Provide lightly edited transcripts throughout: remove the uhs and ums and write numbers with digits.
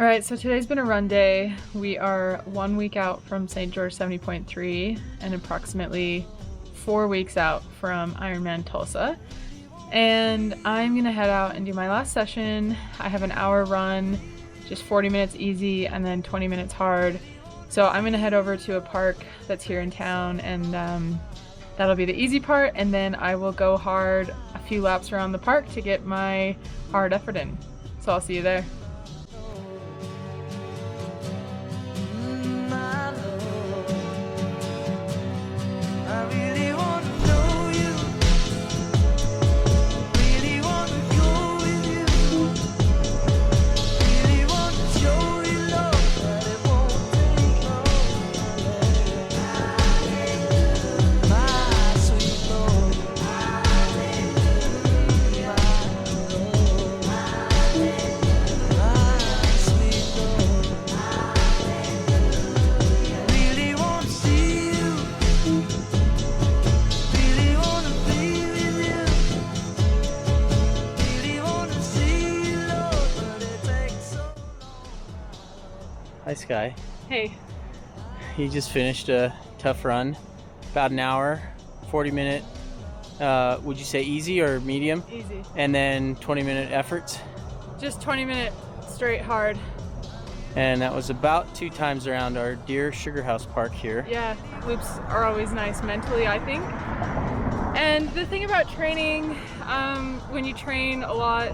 All right, so today's been a run day. We are 1 week out from St. George 70.3 and approximately 4 weeks out from Ironman Tulsa. And I'm gonna head out and do my last session. I have an hour run, just 40 minutes easy and then 20 minutes hard. So I'm gonna head over to a park that's here in town, and that'll be the easy part. And then I will go hard a few laps around the park to get my hard effort in. So I'll see you there. Hi Sky. Hey. You just finished a tough run, about an hour, 40-minute, would you say easy or medium? Easy. And then 20-minute efforts? Just 20-minute straight hard. And that was about 2 times around our dear Sugar House Park here. Yeah, loops are always nice mentally, I think. And the thing about training, when you train a lot,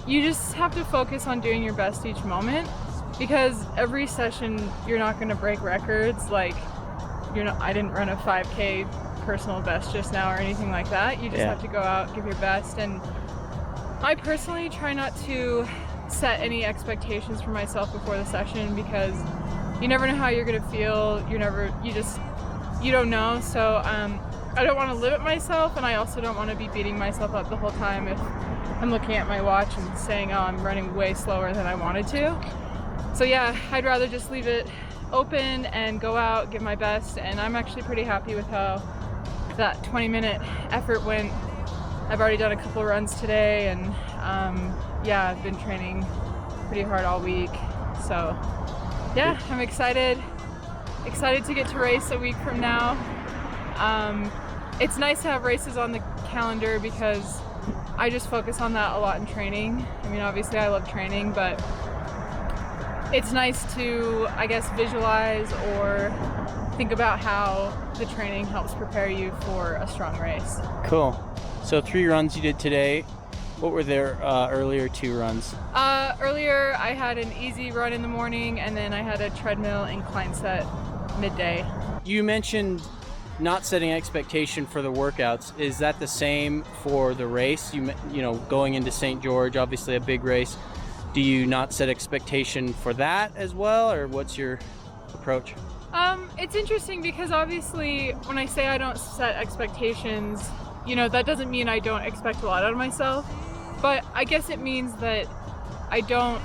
you just have to focus on doing your best each moment, because every session you're not going to break records. Like, I didn't run a 5K personal best just now or anything like that. You just have to go out, give your best. And I personally try not to set any expectations for myself before the session, because you never know how you're going to feel. You don't know. So I don't want to limit myself, and I also don't want to be beating myself up the whole time if I'm looking at my watch and saying, oh, I'm running way slower than I wanted to. So yeah, I'd rather just leave it open and go out, give my best. And I'm actually pretty happy with how that 20-minute effort went. I've already done a couple runs today, and yeah, I've been training pretty hard all week. So yeah, I'm excited to get to race a week from now. It's nice to have races on the calendar because I just focus on that a lot in training. I mean, obviously I love training, but it's nice to, I guess, visualize or think about how the training helps prepare you for a strong race. Cool. So 3 runs you did today. What were their earlier 2 runs? Earlier I had an easy run in the morning, and then I had a treadmill incline set midday. You mentioned not setting expectation for the workouts. Is that the same for the race? You know, going into St. George, obviously a big race. Do you not set expectation for that as well, or what's your approach? It's interesting because obviously when I say I don't set expectations, that doesn't mean I don't expect a lot out of myself, but I guess it means that I don't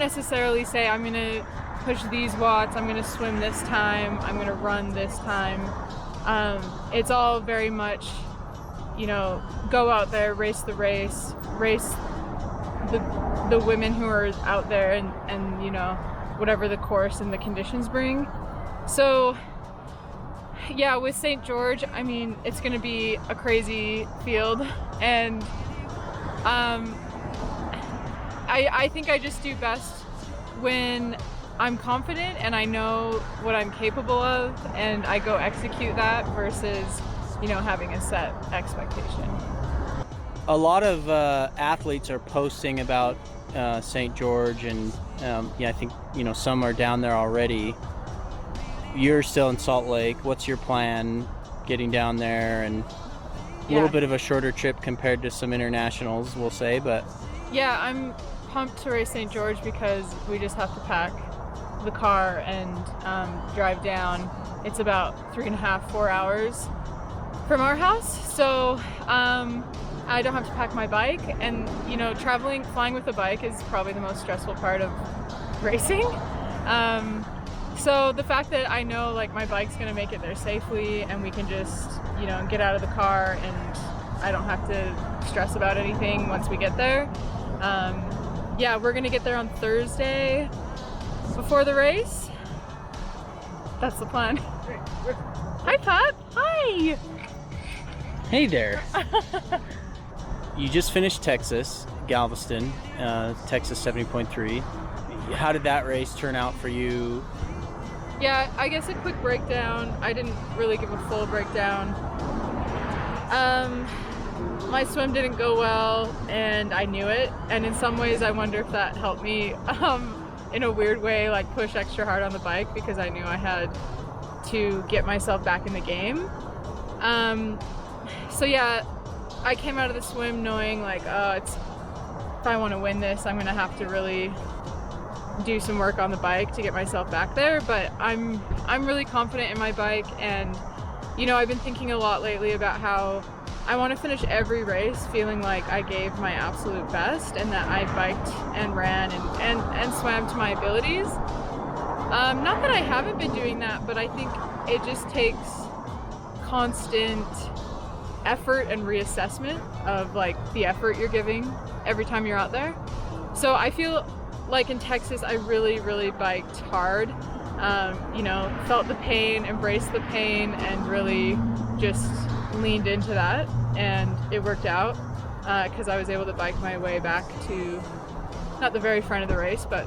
necessarily say I'm gonna push these watts, I'm gonna swim this time, I'm gonna run this time. It's all very much, go out there, race the race the women who are out there, and whatever the course and the conditions bring. So yeah, with St. George, I mean, it's gonna be a crazy field, and I think I just do best when I'm confident and I know what I'm capable of, and I go execute that versus, having a set expectation. A lot of athletes are posting about St. George, and I think some are down there already. You're still in Salt Lake. What's your plan getting down there? And a little bit of a shorter trip compared to some internationals, we'll say, but yeah, I'm pumped to race St. George because we just have to pack the car and drive down. It's about 3.5, 4 hours from our house, so I don't have to pack my bike, and flying with a bike is probably the most stressful part of racing. So the fact that I know my bike's gonna make it there safely, and we can just get out of the car and I don't have to stress about anything once we get there. yeah, we're gonna get there on Thursday before the race. That's the plan. Hi, Pat. Hi. Hey there. You just finished Texas, Galveston, Texas 70.3. How did that race turn out for you? Yeah, I guess a quick breakdown. I didn't really give a full breakdown. My swim didn't go well, and I knew it. And in some ways, I wonder if that helped me, in a weird way, like push extra hard on the bike, because I knew I had to get myself back in the game. So yeah, I came out of the swim knowing like, if I want to win this, I'm gonna have to really do some work on the bike to get myself back there. But I'm really confident in my bike, and you know, I've been thinking a lot lately about how I want to finish every race feeling like I gave my absolute best, and that I biked and ran and swam to my abilities. Not that I haven't been doing that, but I think it just takes constant effort and reassessment of like the effort you're giving every time you're out there. So I feel like in Texas, I really biked hard. You know, felt the pain, embraced the pain, and really just leaned into that, and it worked out because I was able to bike my way back to, not the very front of the race, but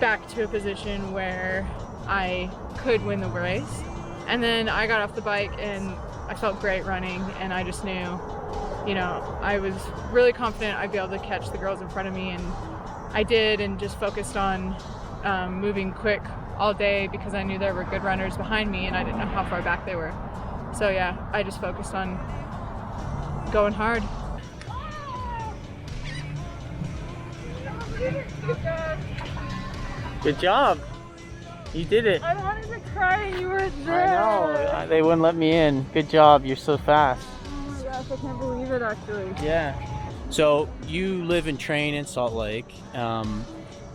back to a position where I could win the race. And then I got off the bike and I felt great running, and I just knew, you know, I was really confident I'd be able to catch the girls in front of me, and I did, and just focused on moving quick all day because I knew there were good runners behind me and I didn't know how far back they were. So yeah, I just focused on going hard. Good job. You did it. I wanted to cry and you were there. I know. They wouldn't let me in. Good job. You're so fast. Oh my gosh, I can't believe it actually. Yeah. So you live and train in Salt Lake,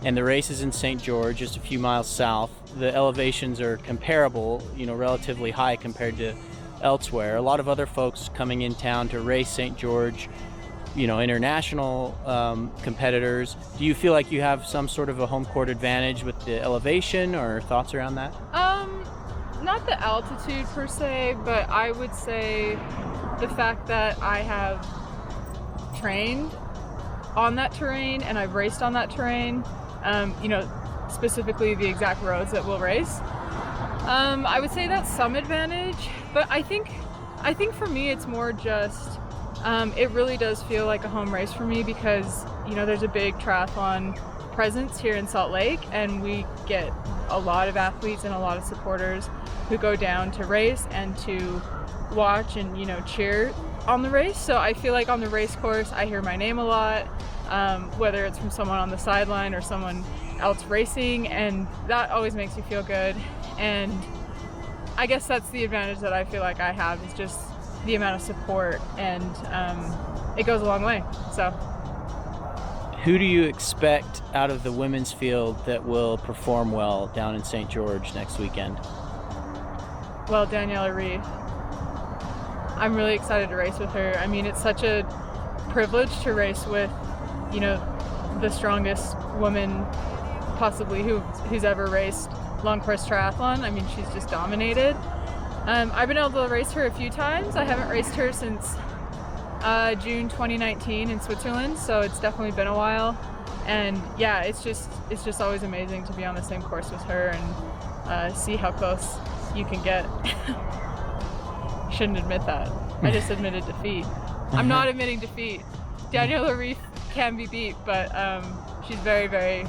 and the race is in St. George, just a few miles south. The elevations are comparable, you know, relatively high compared to elsewhere. A lot of other folks coming in town to race St. George, you know, international competitors. Do you feel like you have some sort of a home court advantage with the elevation, or thoughts around that? Not the altitude per se, but I would say the fact that I have trained on that terrain and I've raced on that terrain, you know, specifically the exact roads that we'll race. I would say that's some advantage, but I think for me it's more just it really does feel like a home race for me because, you know, there's a big triathlon presence here in Salt Lake, and we get a lot of athletes and a lot of supporters who go down to race and to watch and, you know, cheer on the race. So I feel like on the race course I hear my name a lot, whether it's from someone on the sideline or someone else racing, and that always makes me feel good. And I guess that's the advantage that I feel like I have, is just the amount of support, and it goes a long way. So who do you expect out of the women's field that will perform well down in St. George next weekend? Well, Daniela Reef. I'm really excited to race with her. I mean, it's such a privilege to race with, you know, the strongest woman possibly who's ever raced long course triathlon. I mean, she's just dominated. I've been able to race her a few times. I haven't raced her since June 2019 in Switzerland, so it's definitely been a while. And yeah, it's just always amazing to be on the same course with her and see how close you can get. Shouldn't admit that. I just admitted defeat. I'm not admitting defeat. Daniela Reef can be beat, but she's very good.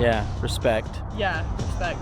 Yeah, respect. Yeah, respect.